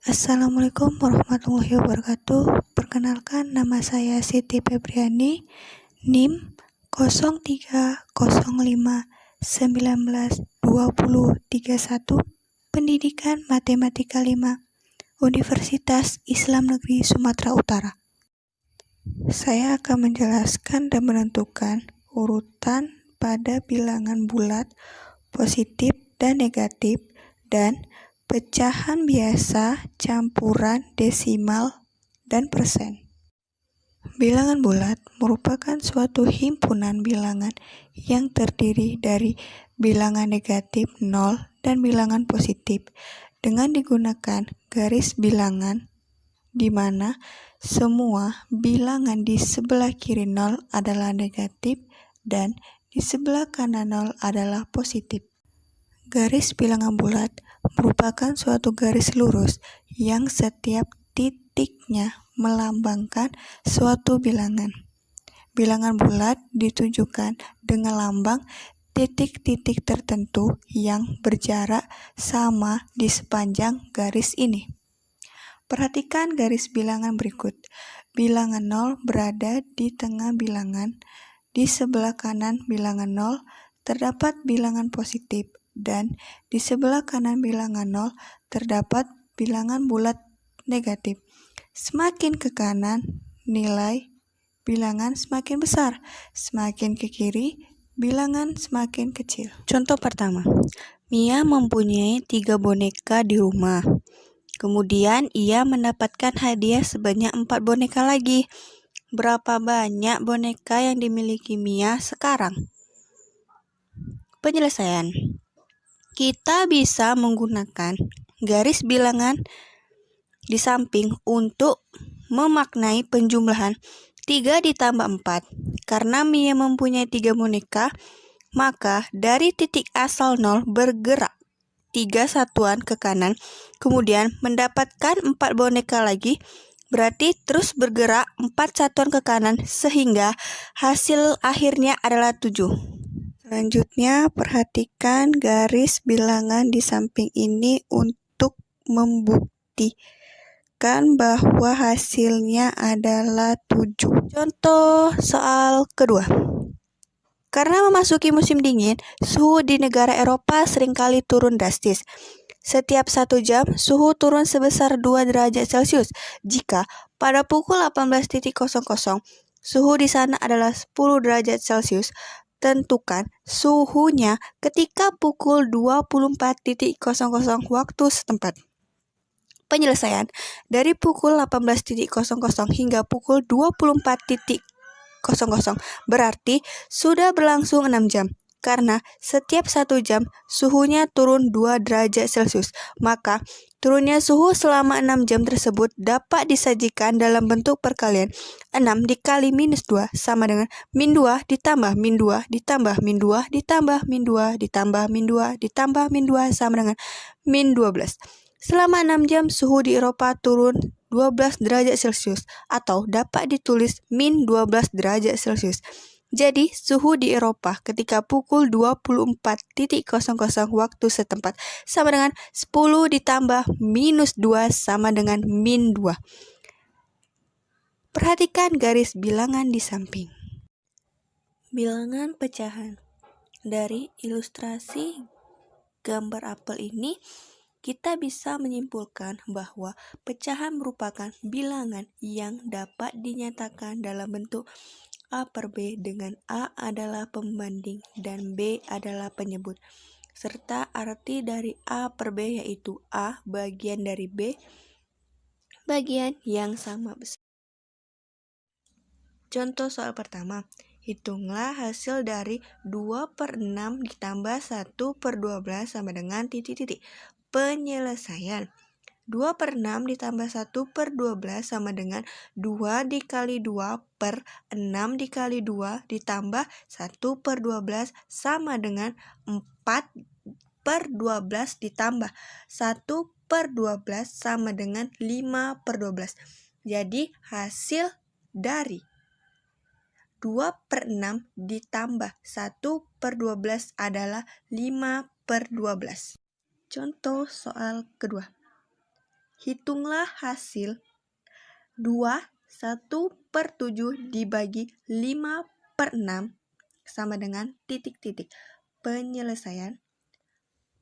Assalamualaikum warahmatullahi wabarakatuh. Perkenalkan, nama saya Siti Febriani, NIM 0305192031, Pendidikan Matematika 5, Universitas Islam Negeri Sumatera Utara. Saya akan menjelaskan dan menentukan urutan pada bilangan bulat, positif dan negatif, dan pecahan biasa, campuran, desimal, dan persen. Bilangan bulat merupakan suatu himpunan bilangan yang terdiri dari bilangan negatif 0 dan bilangan positif dengan digunakan garis bilangan di mana semua bilangan di sebelah kiri 0 adalah negatif dan di sebelah kanan 0 adalah positif. Garis bilangan bulat merupakan suatu garis lurus yang setiap titiknya melambangkan suatu bilangan. Bilangan bulat ditunjukkan dengan lambang titik-titik tertentu yang berjarak sama di sepanjang garis ini. Perhatikan garis bilangan berikut. Bilangan 0 berada di tengah bilangan. Di sebelah kanan bilangan 0 terdapat bilangan positif dan di sebelah kanan bilangan 0 terdapat bilangan bulat negatif. Semakin ke kanan, nilai bilangan semakin besar. Semakin ke kiri, bilangan semakin kecil. Contoh pertama, Mia mempunyai 3 boneka di rumah. Kemudian ia mendapatkan hadiah sebanyak 4 boneka lagi. Berapa banyak boneka yang dimiliki Mia sekarang? Penyelesaian. Kita bisa menggunakan garis bilangan di samping untuk memaknai penjumlahan 3 ditambah 4. Karena Mia mempunyai 3 boneka, maka dari titik asal 0 bergerak 3 satuan ke kanan, kemudian mendapatkan 4 boneka lagi, berarti terus bergerak 4 satuan ke kanan sehingga hasil akhirnya adalah 7. Selanjutnya, perhatikan garis bilangan di samping ini untuk membuktikan bahwa hasilnya adalah 7. Contoh soal kedua. Karena memasuki musim dingin, suhu di negara Eropa seringkali turun drastis. Setiap 1 jam, suhu turun sebesar 2 derajat Celcius. Jika pada pukul 18.00, suhu di sana adalah 10 derajat Celcius, tentukan suhunya ketika pukul 24.00 waktu setempat. Penyelesaian. Dari pukul 18.00 hingga pukul 24.00 berarti sudah berlangsung 6 jam. Karena setiap 1 jam suhunya turun 2 derajat Celcius, maka turunnya suhu selama 6 jam tersebut dapat disajikan dalam bentuk perkalian. 6 dikali minus 2 sama dengan min 2 ditambah min 2 ditambah min 2 ditambah min 2 ditambah min 2 ditambah min 2 sama dengan min 12. Selama 6 jam suhu di Eropa turun 12 derajat Celcius atau dapat ditulis min 12 derajat Celcius. Jadi, suhu di Eropa ketika pukul 24.00 waktu setempat sama dengan 10 ditambah minus 2 sama dengan min 2. Perhatikan garis bilangan di samping. Bilangan pecahan. Dari ilustrasi gambar apel ini, kita bisa menyimpulkan bahwa pecahan merupakan bilangan yang dapat dinyatakan dalam bentuk A per B dengan A adalah pembanding dan B adalah penyebut, serta arti dari A per B yaitu A bagian dari B bagian yang sama besar. Contoh soal pertama. Hitunglah hasil dari 2 per 6 ditambah 1 per 12 sama dengan titik-titik. Penyelesaian. 2 per 6 ditambah 1 per 12 sama dengan 2 dikali 2 per 6 dikali 2 ditambah 1 per 12 sama dengan 4 per 12 ditambah 1 per 12 sama dengan 5 per 12. Jadi hasil dari 2 per 6 ditambah 1 per 12 adalah 5 per 12. Contoh soal kedua. Hitunglah hasil 1/7 dibagi 5/6 sama dengan titik-titik. Penyelesaian.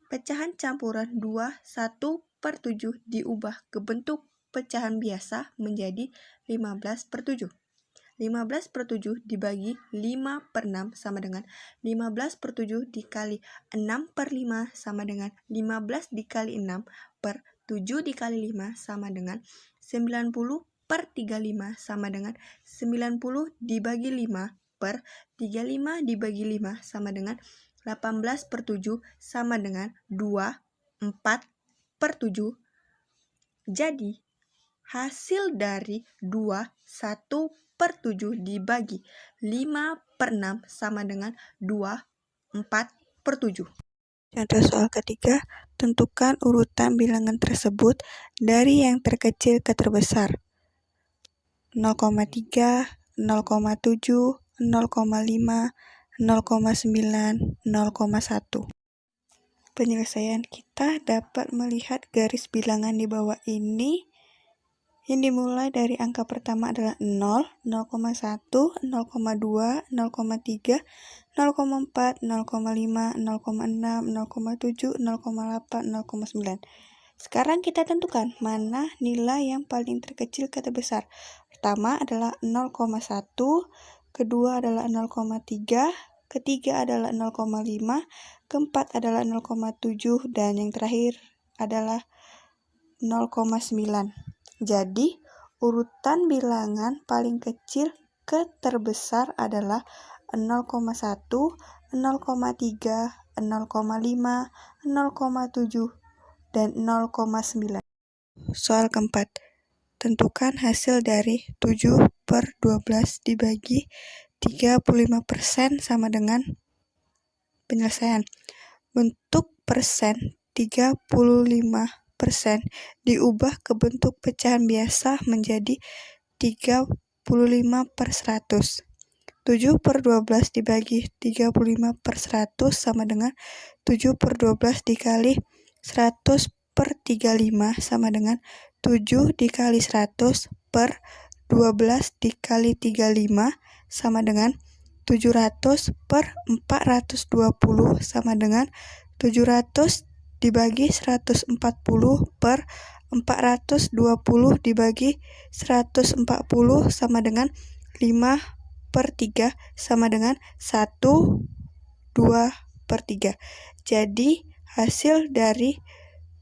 Pecahan campuran 1/7 diubah ke bentuk pecahan biasa menjadi 15/7. 15/7 dibagi 5/6 sama dengan 15/7 dikali 6/5 sama dengan 15 dikali 6 per 7 dikali 5 sama dengan 90/35 sama dengan 90 dibagi 5 per 35 dibagi 5 sama dengan 18/7 sama dengan 4/7. Jadi, hasil dari 1/7 dibagi 5/6 sama dengan 4/7. Contoh soal ketiga, tentukan urutan bilangan tersebut dari yang terkecil ke terbesar. 0,3, 0,7, 0,5, 0,9, 0,1. Penyelesaian kita dapat melihat garis bilangan di bawah ini yang dimulai dari angka pertama adalah 0, 0,1, 0,2, 0,3, 0,4, 0,5, 0,6, 0,7, 0,8, 0,9. Sekarang kita tentukan mana nilai yang paling terkecil ke terbesar. Pertama adalah 0,1, kedua adalah 0,3, ketiga adalah 0,5, keempat adalah 0,7, dan yang terakhir adalah 0,9. Jadi, urutan bilangan paling kecil ke terbesar adalah 0,1, 0,3, 0,5, 0,7, dan 0,9. Soal keempat. Tentukan hasil dari 7/12 dibagi 35% sama dengan penyelesaian. Bentuk persen 35% diubah ke bentuk pecahan biasa menjadi 35/100. 7/12 dibagi 35/100 sama dengan 7/12 dikali 100/35 sama dengan 7 dikali 100 per 12 dikali 35 sama dengan 700 per 420 sama dengan 700 dibagi 140 per 420 dibagi 140 sama dengan 5/3 sama dengan 1/2/3. Jadi hasil dari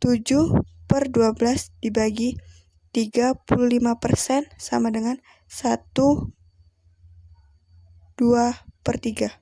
7/12 dibagi 35% sama dengan 1/2/3.